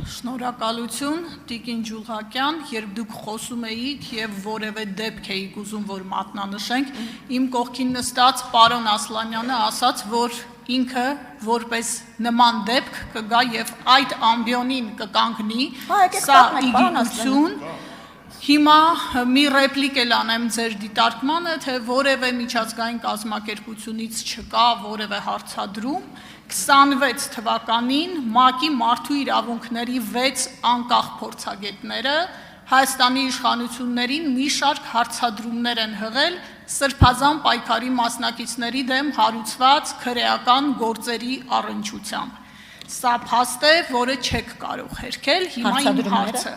Շնորհակալություն, Տիկին Ջուլհակյան, երբ դուք խոսում էիք եւ որևէ դեպք էիք ուզում, որ մատնանշենք, իմ կողքին նստած պարոն Ասլանյանը ասաց, որ ինքը որպես նման դեպք կգա եւ այդ ամբիոնին կկանգնի, սա իգիություն։ Հիմա մի ռեպլիկ էլ անեմ ձեր դիտարկմանը, թե որևէ միջազգային կազմակերպությունից չկա որևէ հարցադրում 26 թվականին ՄԱԿ-ի մարդու իրավունքների 6 անկախ փորձագետները Հայաստանի իշխանություններին մի շարք հարցադրումներ են հղել սրբազան պայքարի մասնակիցների դեմ հարուցված քրեական գործերի առնչությամբ։ Սա փաստ է, որը չեք կարող հերքել, հիմա իմ հարցը։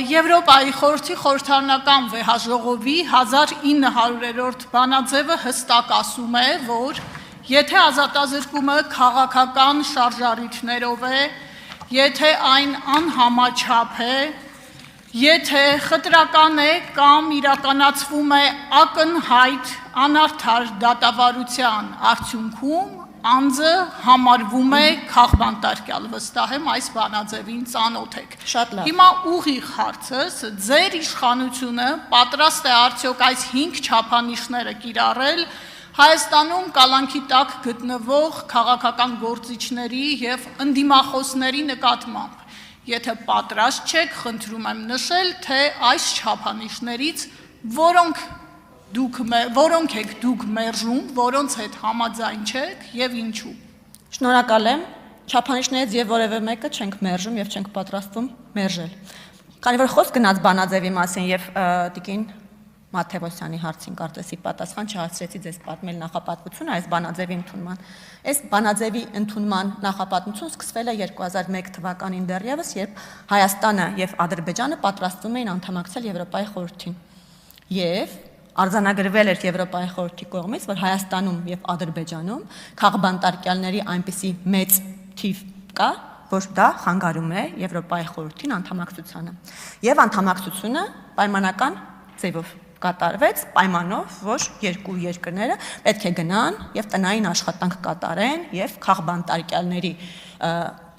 Եվրոպայի խորհրդի խորհրդարանական վեհաժողովի 1900-րդ բանաձևը հստակ ասում է, որ եթե ազատազրկումը քաղաքական շարժառիթներով է, եթե այն անհամաչափ է, եթե խտրական է կամ իրականացվում է ակնհայտ անարդար դատավարության արդյունքում, անձը համարվում է քաղբանտարկյալ, վստահ եմ այս բանաձևին ծանոթ եք։ Շատ լավ։ Հիմա ուղիղ հարցս, ձեր իշխանությունը պատրաստ է արդյոք այս 5 չափանիշները կիրառել Հայաստանում կալանքի տակ գտնվող քաղաքական գործիչների եւ ընդդիմախոսների նկատմամբ։ Եթե պատրաստ չեք, խնդրում եմ նշել, թե այս չափանիշներից որոնք եք դուք մերժում, որոնց հետ համաձայն չեք եւ ինչու։ Շնորհակալ եմ, չափանիշներից եւ որևէ մեկը չենք մերժում եւ չենք պատրաստվում մերժել։ Քանի որ խոսք գնաց բանաձևի մասին եւ տիկին Մաթեոսյանի հարցին կարծես ի պատասխան չհասցրեցի ձեզ պատմել նախապատվությունը այս բանաձևի ընդունման։ Այս բանաձևի ընդունման նախապատմությունը սկսվել է 2001 թվականին դեռևս, երբ Հայաստանը եւ Ադրբեջանը պատրաստվում էին անդամակցել Եվրոպայի խորհրդին։ Եվ արձանագրվել էր Եվրոպայի խորհրդի կողմից, որ Հայաստանում եւ Ադրբեջանում քաղբանտարկյալների այնպիսի մեծ թիվ կա, որ դա խանգարում է Եվրոպայի խորհրդին անդամակցությանը։ Եվ անդամակցությունը պայմանական ձևով կատարվեց պայմանով, որ երկու երկրները պետք է գնան եւ տնային աշխատանք կատարեն եւ քաղբանտարկյալների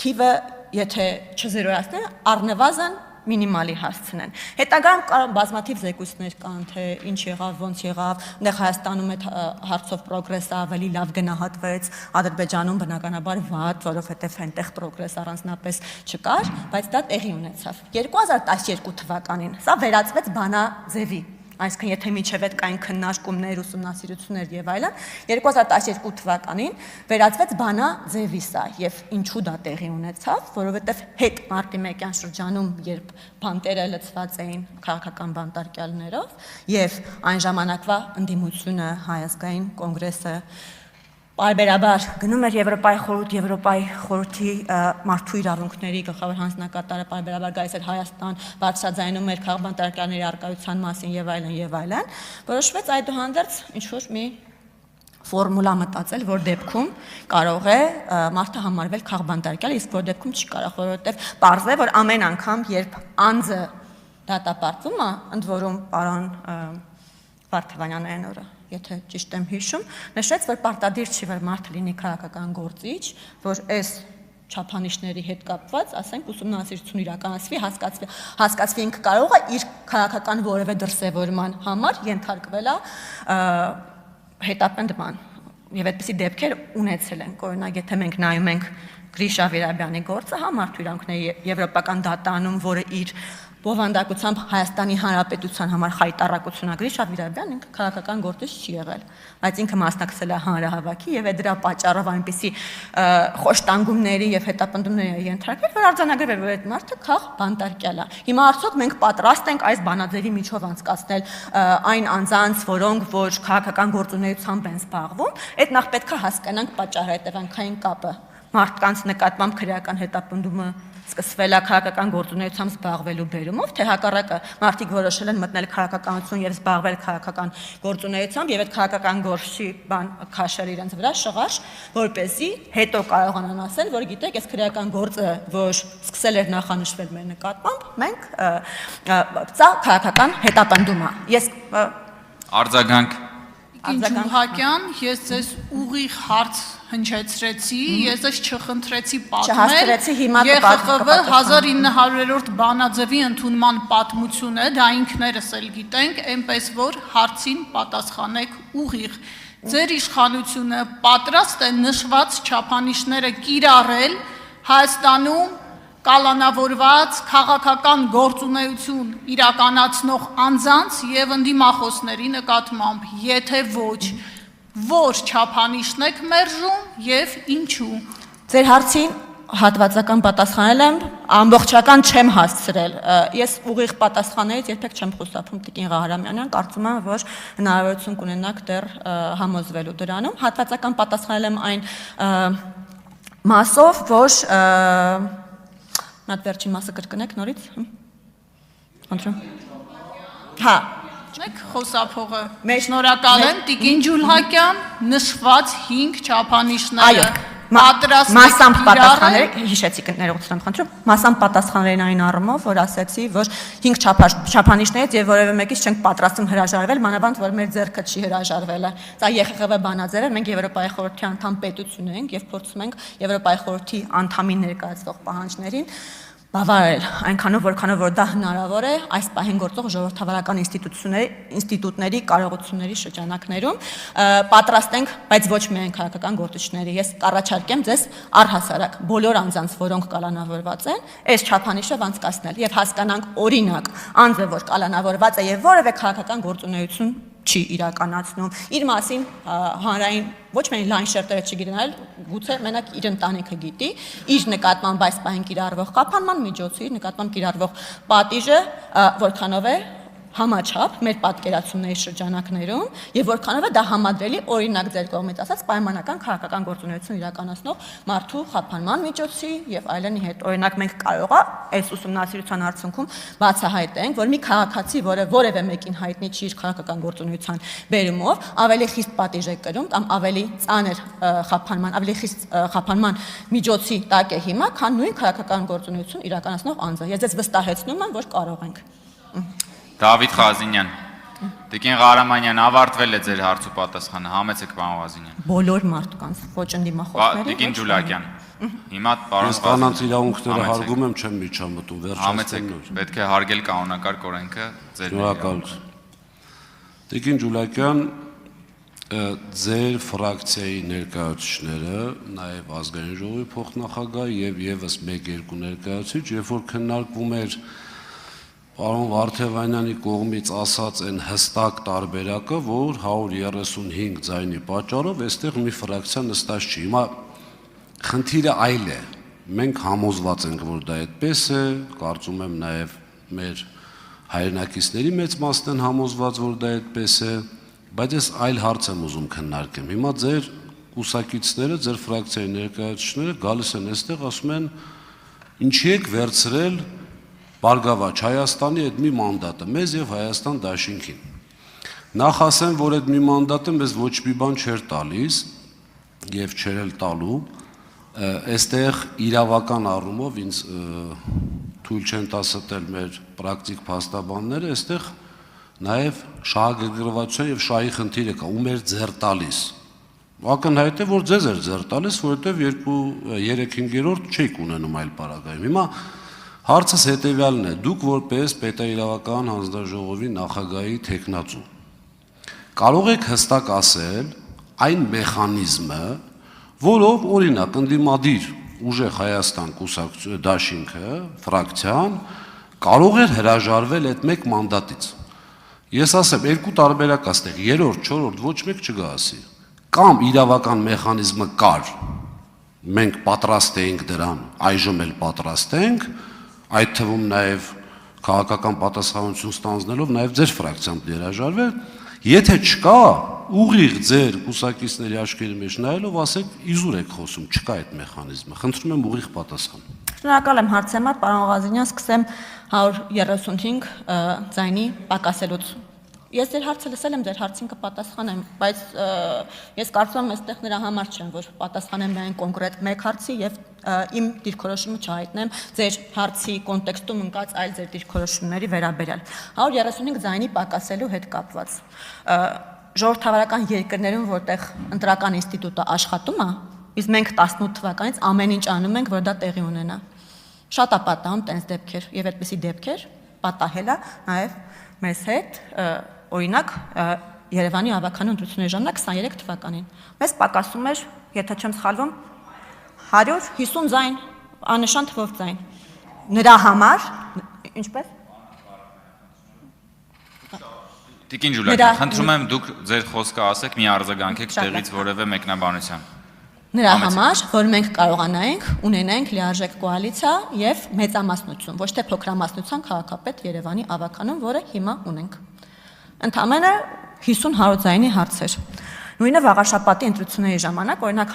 թիվը, եթե չզերոյացնեն, առնվազն մինիմալի հասցնեն։ Հետագայում կարող բազմաթիվ զեկույցներ կան, թե ինչ եղավ, ոնց եղավ, այնտեղ Հայաստանում այդ հարցով պրոգրեսը ավելի լավ գնահատվեց, Ադրբեջանում բնականաբար վատ, որովհետև այնտեղ պրոգրես առանձնապես չկար, բայց դա տեղի ունեցավ։ 2012 թվականին սա վերածվեց բանաձևի, այսինքն եթե միջև այդ կային քննարկումներ, ուսումնասիրություններ եւ այլն, 2012 թվականին վերածվեց բանաձևի սա եւ ինչու դա տեղի ունեցավ, որովհետեւ հետ մարտի 1-յան շրջանում, երբ բանտերը լցված էին քաղաքական բանտարկյալներով եւ այն ժամանակվա ընդդիմությունը, Հայազգային կոնգրեսը Պարբերաբար գնում էր Եվրոպայի խորհրդի մարդու իրավունքների գլխավոր հանձնակատարը պարբերաբար գալիս էր Հայաստան, բարձրաձայնում էր քաղբանտարկյալների առկայության մասին եւ այլն, որոշվեց այդուհանդերձ ինչ-որ մի ֆորմուլա մտածել, որ դեպքում կարող է մարդը համարվել քաղբանտարկյալ, իսկ որ դեպքում չի կարող, որովհետեւ պարզ է, որ ամեն անգամ, երբ անձը դատապարտվում է, ընդ որում պարոն Վարդանյանը այն օրը, եթե ճիշտ եմ հիշում, նշեց, որ պարտադիր չի, որ մարդը լինի քաղաքական գործիչ, որ այս չափանիշների հետ կապված, ասենք, ուսումնասիրություն իրականացվի, հասկացվի ինքը կարող է իր քաղաքական որևէ դրսևորման համար ենթարկվել հետապնդման։ Եվ այդպիսի դեպքեր ունեցել են, օրինակ, եթե մենք նայում ենք Գրիշա Վիրաբյանի գործը, մարդու իրավունքների եվրոպական դատարանում, որը իր բովանդակությամբ Հայաստանի Հանրապետության համար խայտառակություն Գրիշա Վիրաբյանն ինքը քաղաքական գործիչ չի եղել, բայց ինքը մասնակցել է հանրահավաքի եւ դրա պատճառով այնպիսի խոշտանգումների եւ հետապնդումների ենթարկվել, որ արձանագրվել, որ այդ մարդը քաղբանտարկյալ է։ Հիմա արդյոք մենք պատրաստ ենք այս բանաձևի միջով անցկացնել այն անձանց, որոնք որ քաղաքական գործունեությամբ են զբաղվում, այդ նախ պետք է հասկանանք պատճառահետևանքային կապը։ Մարդկանց նկատմամբ քրեական հետապնդումը սկսվել է քաղաքական գործունեությամբ զբաղվելու բերումով, թե հակառակը մարդիկ որոշել են մտնել քաղաքականություն եւ զբաղվել քաղաքական գործունեությամբ եւ այդ քաղաքական գործի բան քաշել իրենց վրա շղարշ, որպեսզի հետո կարողանան ասել, որ գիտեք, այս քրեական գործը, որ սկսել էր նախանշվել մեր նկատմամբ, մենք սա քաղաքական հետապնդում է։ Ես Արձագանք Ջուլհակյան, ես ձեզ ուղիղ հարց հնչեցրեցի, ես ես չխնդրեցի Չհասցրեցի, հիմա պատմել, ԵԽԽՎ 1900-րդ բանաձևի ընդունման պատմությունը, դա ինքներս էլ գիտենք, այնպես որ հարցին պատասխանեք ուղիղ։ Ձեր իշխանությունը պատրաստ է նշված չափանիշները կիրառել Հայաստանում կալանավորված քաղաքական գործունեություն իրականացնող անձանց եւ ընդդիմախոսների նկատմամբ, եթե ոչ, որ չափանիշն եք մերժում եւ ինչու։ Ձեր հարցին հատվածական պատասխանել եմ, ամբողջական չեմ հասցրել։ Ես ուղիղ պատասխաններից երբեք չեմ խուսափում Տիկին Ղահարամյանյան, կարծում եմ, որ հնարավորություն կունենաք դեռ համոզվելու դրանում։ Հատվածական պատասխանել եմ այն մասով, որ Նատ վերջին մասը կրկնեք նորից։ Խնդրում։ Հա, Մեկ խոսափողը։ Շնորհակալ եմ Տիկին Ջուլհակյան, նշված 5 չափանիշները։ Մասամբ պատասխանել, հիշեցիք ներողություն խնդրում, մասամբ պատասխանել այն առումով, որ ասացի, որ 5 չափանիշներից եւ որևէ մեկից չենք պատրաստում հրաժարվել, մանավանդ որ մեր ձեռքը չի հրաժարվել։ Սա ԵԽԽՎ բանաձև է, մենք Եվրոպայի խորհրդի անդամ պետություն ենք եւ փորձում ենք Եվրոպայի խորհրդի անդամին ներկայացվող պահանջներին բավարարել, այնքանով որքանով որ դա հնարավոր է այս պահին գործող ժողովրդավարական ինստիտուտների կարողությունների շրջանակներում պատրաստ ենք, բայց ոչ միայն քաղաքական գործիչների։ Ես կառաջարկեմ ձեզ առհասարակ բոլոր անձանց, որոնք կալանավորված են, այս չափանիշով անցկացնել եւ հասկանանք օրինակ անձը, որ կալանավորված է եւ որևէ քաղաքական գործունեություն չի իրականացնում, իր մասին հանրային ոչ միայն լայն շերտերը չգիտենալ, գուցե մենակ իր ընտանիքը գիտի, իր նկատմամբ այս պահին կիրառվող խափանման միջոցը, իր նկատմամբ կիրառվող պատիժը որքանով է համաչափ մեր պատկերացումների շրջանակներում եւ որքանով է դա համադրելի օրինակ ձեր կողմից ասած պայմանական քաղաքական գործունեություն իրականացնող մարդու խափանման միջոցի եւ այլնի հետ։ Օրինակ մենք կարող է այս ուսումնասիրության արդյունքում բացահայտենք, որ մի քաղաքացի, որը որևէ մեկին հայտնի չի իր քաղաքական գործունեության բերումով, ավելի խիստ պատիժ է կրում կամ ավելի ծանր խափանման, ավելի խիստ խափանման միջոցի տակ է հիմա, քան նույն քաղաքական գործունեություն իրականացնող անձը։ Ես ձեզ վստահեցնում եմ, որ կարող ենք։ Դավիթ Ղազինյան, Տիկին Ղահարամանյան, ավարտվել է ձեր հարց ու պատասխանը, համեցեք պարոն Ղազինյան։ Բոլոր մարդկանց, ոչ ընդդիմախոսների։ Տիկին Ջուլհակյան, հիմա պարոն Ես կանանց իրավունքները հարգում եմ, չեմ միջամտում, համեցեք, պետք է հարգել կանոնակարգ օրենքը, ձեր Շնորհակալություն։ Տիկին Ջուլհակյան, ձեր ֆրակցիայի ներկայացուցիչները, նաև ազգային ժողովի փոխնախագահ եւ եւս 1-2 ներկայացուցիչ, երբ որ քննարկվում էր Պարոն Վարդևանյանի կողմից ասած այն հստակ տարբերակը, որ 135 ձայնի պատճառով այստեղ մի ֆրակցիա նստած չի։ Հիմա խնդիրը այլ է։ Մենք համոզված ենք, որ դա այդպես է, կարծում եմ նաև մեր հայրենակիցների մեծ մասն են համոզված, որ դա այդպես է, բայց ես այլ հարց եմ ուզում քննարկեմ։ Հիմա ձեր կուսակիցները, ձեր ֆրակցիայի ներկայացուցիչները գալիս են այստեղ, ասում են, ինչի եք վերցրել Բարգավաճ Հայաստանի այդ մի մանդատը մեզ եւ Հայաստան դաշինքին։ Նախ ասեմ, որ այդ մի մանդատը մեզ ոչ մի բան չէր տալիս եւ չէր էլ տալու, այստեղ իրավական առումով ինձ թույլ չեն տա ստել մեր պրակտիկ փաստաբանները, այստեղ նաեւ շահագրգռվածության եւ շահի խնդիրը կա, ում էր ձեռ տալիս։ Ակնհայտ է, որ ձեզ էր ձեռ տալիս, որովհետեւ 2-3-5-րդ չէիք ունենում այլ պարագայում։ Հիմա հարցս հետևյալն է, դուք որպես պետաիրավական հանձնաժողովի նախագահի թեկնածու կարող եք հստակ ասել այն մեխանիզմը, որով օրինակ ընդդիմադիր ուժեղ Հայաստան կուսակցություն դաշինքը, ֆրակցիան կարող էր հրաժարվել այդ մեկ մանդատից։ Ես ասեմ, երկու տարբերակ կա ստեղ, 3-րդ, 4-րդ ոչ մեկ չգա ասի։ Կամ իրավական մեխանիզմը կար, մենք պատրաստ էինք դրան, այժմ էլ պատրաստ ենք, այդ թվում նաև քաղաքական պատասխանատվություն ստանձնելով նաև ձեր ֆրակցիան հրաժարվել, եթե չկա, ուղիղ ձեր կուսակիցների աչքերի մեջ նայելով ասեք իզուր եք խոսում, չկա այդ մեխանիզմը, խնդրում եմ ուղիղ պատասխան։ Շնորհակալ եմ հարցի համար, պարոն Ղազինյան, սկսեմ 135 ձայնի պակասելուց։ Ես ձեր հարցը լսել եմ, ձեր հարցին կպատասխանեմ, բայց ես կարծում եմ այստեղ նրա համար չեմ, որ պատասխանեմ միայն կոնկրետ մեկ հարցի եւ իմ դիրքորոշումը չհայտնեմ ձեր հարցի կոնտեքստում ընկած այլ ձեր դիրքորոշումների վերաբերյալ։ 135 ձայնի պակասելու հետ կապված ժողովրդավարական երկրներում, որտեղ ընտրական ինստիտուտը աշխատում է, իսկ մենք 18 թվականից ամեն ինչ անում ենք, որ դա տեղի ունենա։ Շատ է պատահում տենց դեպքեր, եւ այդպիսի դեպքեր պատահել է նաեւ մեզ հետ, օրինակ Երևանի ավականու ընտրությունների ժամանակ 23 թվականին։ Մեզ պակասում էր, եթե չեմ սխալվում, 150 ձայն, աննշան թվով ձայն։ Նրա համար, ինչպես Տիկին Ջուլիան, խնդրում եմ դուք ձեր խոսքը ասեք, մի արձագանքեք տեղից որևէ մեկնաբանության։ Նրա համար, որ մենք կարողանայինք ունենայինք լիարժեք կոալիցիա եւ մեծամասնություն, ոչ թե փոքրամասնության քաղաքապետ Երևանի ավականում, որը հիմա ունենք։ Ընդամենը 50-100 ձայնի հարց էր։ Նույնը վաղաշաբաթի ընտրությունների ժամանակ, օրինակ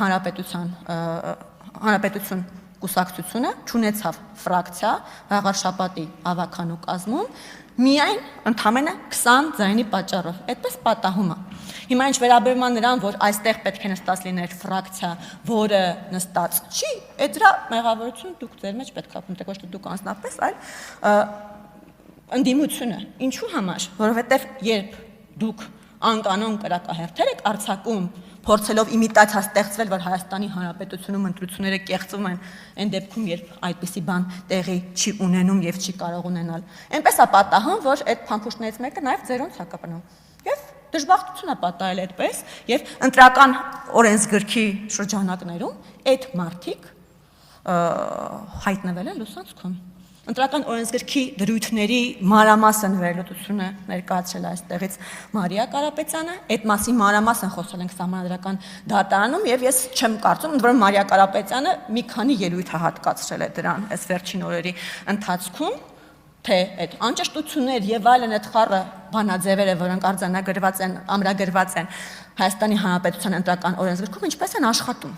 հանրապետություն կուսակցությունը չունեցավ ֆրակցիա վաղաշաբաթի ավականու կազմում, միայն ընդամենը 20 ձայնի պատճառով։ Այդպես պատահում է։ Հիմա ինչ վերաբերում է նրան, որ այստեղ պետք է նստած լիներ ֆրակցիա, որը նստած չի, այդ դրա մեղավորությունը դուք ձեր մեջ պետք է ապրեք, ոչ թե դուք անձնապես, այլ ընդդիմությունը։ Ինչու համար, որովհետև երբ դուք անկանոն կրակահերթեր եք արձակում, փորձելով իմիտացիա ստեղծվել, որ Հայաստանի Հանրապետությունում ընտրությունները կեղծվում են այն դեպքում, երբ այդպիսի բան տեղի չի ունենում եւ չի կարող ունենալ։ Այնպես է պատահում, որ այդ փամփուշտներից մեկը նաեւ ձերոնց է կապնում։ Եվ դժբախտություն է պատահել այդպես, եւ ընտրական օրենսգրքի շրջանակներում այդ մարտիկ հայտնվել են լուսանցքում։ Ընտրական օրենսգրքի դրույթների մանրամասն վերլուծությունը ներկայացրել այստեղից Մարիա Կարապետյանը, այդ մասին մանրամասն խոսել ենք Սահմանադրական դատարանում եւ ես չեմ կարծում, ընդ որում Մարիա Կարապետյանը մի քանի ելույթ է հատկացրել է դրան այս վերջին օրերի ընթացքում, թե այդ անճշտություններ եւ այլն այդ խառը բանաձևերը, որոնք արձանագրված են, ամրագրված են Հայաստանի Հանրապետության ընտրական օրենսգրքում, ինչպես են աշխատում։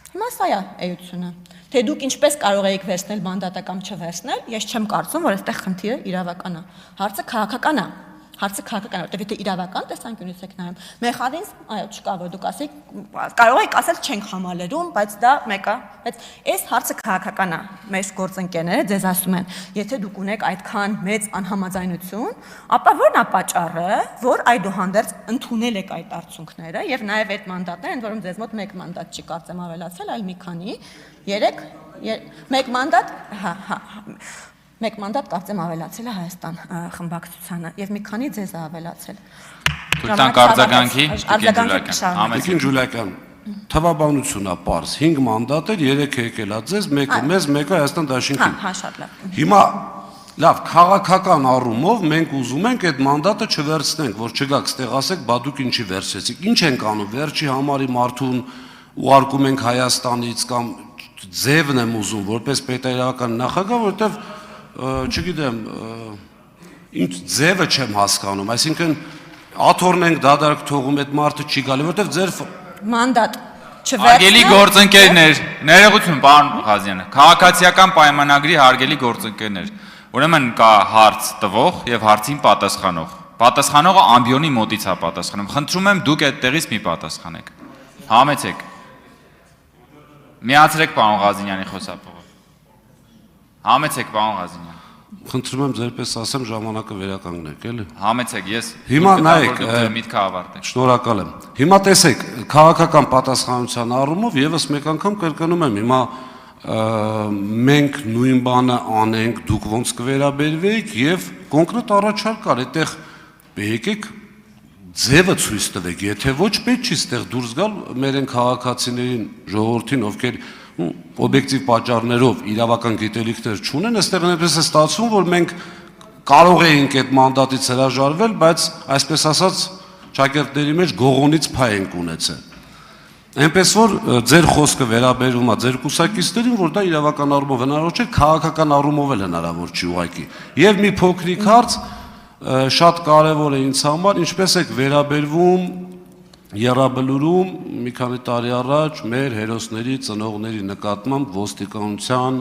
Հիմա սա է էությունը։ Թե դուք ինչպես կարող եք վերցնել մանդատը կամ չվերցնել, ես չեմ կարծում, որ այստեղ խնդիրը իրավական է։ Հարցը քաղաքական է։ Հարցը քաղաքական է, որտեղ եթե իրավական տեսանկյունից եք նայում, մեխանիզմ, այո, չկա, որ դուք ասեք, կարող եք ասել չենք համալրում, բայց դա մեկ է, բայց այս հարցը քաղաքական է։ Մեր գործընկերները ձեզ ասում են, եթե դուք ունեք այդքան մեծ անհամաձայնություն, ապա ո՞րն է պատճառը, որ այդուհանդերձ ընդունել եք այդ արդյունքները եւ նաեւ այդ մանդատները, ընդ որում ձեզ մոտ մեկ մանդատ չի կարծեմ ավելացել, այլ մի քանի, 3 մեկ մանդատ, մեկ մանդատ կարծեմ ավելացել է Հայաստան խմբակցությանը եւ մի քանի ձեզ է ավելացել։ Թույլ տանք արձագանքի, Տիկին Ջուլիան, թվաբանությունն է պարզ, 5 մանդատ էր, 3 եկել է ձեզ, մեկը մեզ, մեկը Հայաստան Դաշինքին։ Հա, շատ լավ։ Հիմա լավ, քաղաքական առումով մենք ուզում ենք այդ մանդատը չվերցնենք, որ չգաք ստեղ ասեք, բա դուք ինչի վերցրեցիք։ Ինչ ենք անում, վերջի համարի մարդուն ուղարկում ենք Հայաստանից կամ ձևն եմ ուզում որպես պետայական նախագահ, որովհետև չգիտեմ, ինչ ձևը չեմ հասկանում, այսինքն աթոռն ենք դադարք թողում, այդ մարդը չի գալի, որովհետև ձեր մանդատ չվերցնել։ Հարգելի գործընկերներ, ներողություն, պարոն Ղազյանը, քաղաքացիական պայմանագրի հարգելի գործընկերներ, ուրեմն կա հարց տվող եւ հարցին պատասխանող։ Պատասխանողը ամբիոնի մոտից է պատասխանում։ Խնդրում եմ դուք այդտեղից մի պատասխանեք։ Համեցեք։ Միացրեք պարոն Ղազինյանի խոսափողը։ Համեցեք պարոն Ղազինյան։ Խնդրում եմ ձերպես ասեմ ժամանակը վերականգնեք, էլի։ Համեցեք, ես Հիմա նայեք, միտքը ավարտեք։ Շնորհակալ եմ։ Հիմա տեսեք, քաղաքական պատասխանության առումով եւս մեկ անգամ կրկնում եմ, հիմա մենք նույն բանը անենք, դուք ոնց կվերաբերվեիք եւ կոնկրետ առաջարկ կար, այդտեղ եկեք ձևը ցույց տվեք, եթե ոչ պետք չի ստեղ դուրս գալ մեր այն քաղաքացիներին, ժողովրդին, ովքեր օբյեկտիվ պատճառներով իրավական գիտելիքներ չունեն, այստեղ այնպես է ստացվում, որ մենք կարող էինք այդ մանդատից հրաժարվել, բայց այսպես ասած ճակերտների մեջ գողոնից փայ ենք ունեցել։ Այնպես որ ձեր խոսքը վերաբերում է ձեր կուսակիցներին, որ դա իրավական առումով հնարավոր չէ, քաղաքական առումով էլ հնարավոր չի ուղղակի։ Եվ մի փոքրիկ հարց շատ կարևոր է ինձ համար, ինչպես եք վերաբերվում Եռաբլուրում մի քանի տարի առաջ մեր հերոսների ծնողների նկատմամբ ոստիկանության,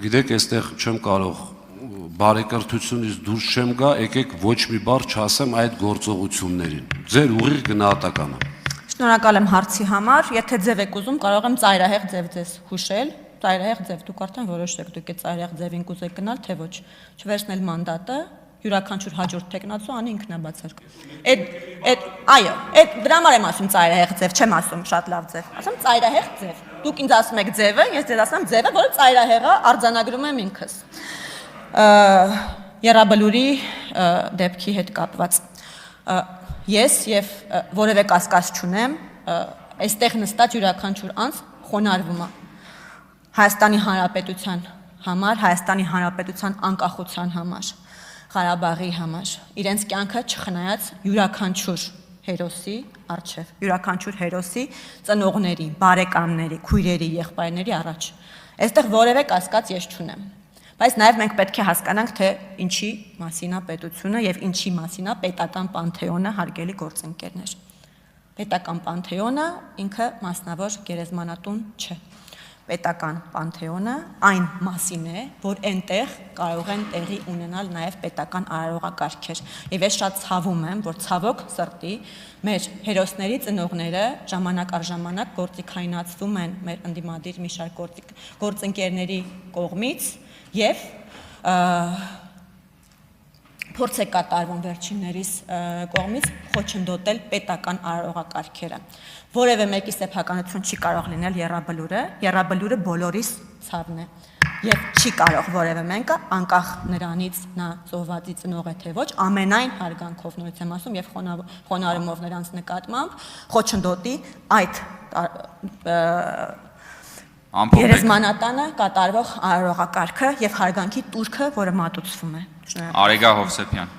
գիտեք, այստեղ չեմ կարող բարեկրթությունից դուրս չեմ գա, եկեք ոչ մի բառ չասեմ այդ գործողություններին։ Ձեր ուղիղ գնահատականը։ Շնորհակալ եմ հարցի համար, եթե ձև եք ուզում, կարող եմ ծայրահեղ ձև ձեզ հուշել, ծայրահեղ ձև դուք արդեն որոշեք, դուք այդ ծայրահեղ ձևին կուզեք գնալ, թե ոչ, չվերցնել մանդատը, յուրաքանչյուր հաջորդ տեխնացու անի ինքնաբացարկում։ Այո, այդ դրա համար եմ ասում ծայրահեղ ձև, չեմ ասում շատ լավ ձև։ Ասում ծայրահեղ ձև։ Դուք ինձ ասում եք ձևը, ես ձեզ ասում եմ ձևը, որը ծայրահեղ է, արձանագրում եմ ինքս։ Եռաբլուրի դեպքի հետ կապված։ Ես եւ որևէ կասկած չունեմ, այստեղ նստած յուրաքանչյուր անձ խոնարհվում է Հայաստանի Հանրապետության համար, Հայաստանի Հանրապետության անկախության համար, Ղարաբաղի համար, իրենց կյանքը չխնայած յուրաքանչյուր հերոսի առջև, յուրաքանչյուր հերոսի ծնողների, բարեկամների, քույրերի, եղբայրների առաջ։ Այստեղ որևէ կասկած ես չունեմ։ Բայց նաև մենք պետք է հասկանանք, թե ինչի մասին է պետությունը եւ ինչի մասին է պետական պանթեոնը, հարգելի գործընկերներ։ Պետական պանթեոնը ինքը մասնավոր գերեզմանատուն չէ։ Պետական պանթեոնը այն մասին է, որ այնտեղ կարող են տեղի ունենալ նաև պետական արարողակարգեր։ Եվ ես շատ ցավում եմ, որ ցավոք սրտի մեր հերոսների ծնողները ժամանակ առ ժամանակ գործիքայնացվում են մեր ընդդիմադիր մի շարք գործընկերների կողմից եւ փորձ է կատարվում վերջիններիս կողմից խոչընդոտել պետական արարողակարգերը։ Որևէ մեկի սեփականություն չի կարող լինել եռաբլուրը բոլորիս ցավն է եւ չի կարող որևէ մեկը անկախ նրանից նա զոհվածի ծնող է թե ոչ ամենայն հարգանքով նորից եմ ասում եւ խոնարհումով նրանց նկատմամբ խոչընդոտի այդ գերեզմանատանը կատարվող արարողակարգը եւ հարգանքի տուրքը, որը մատուցվում է։ Արեգա Հովսեփյան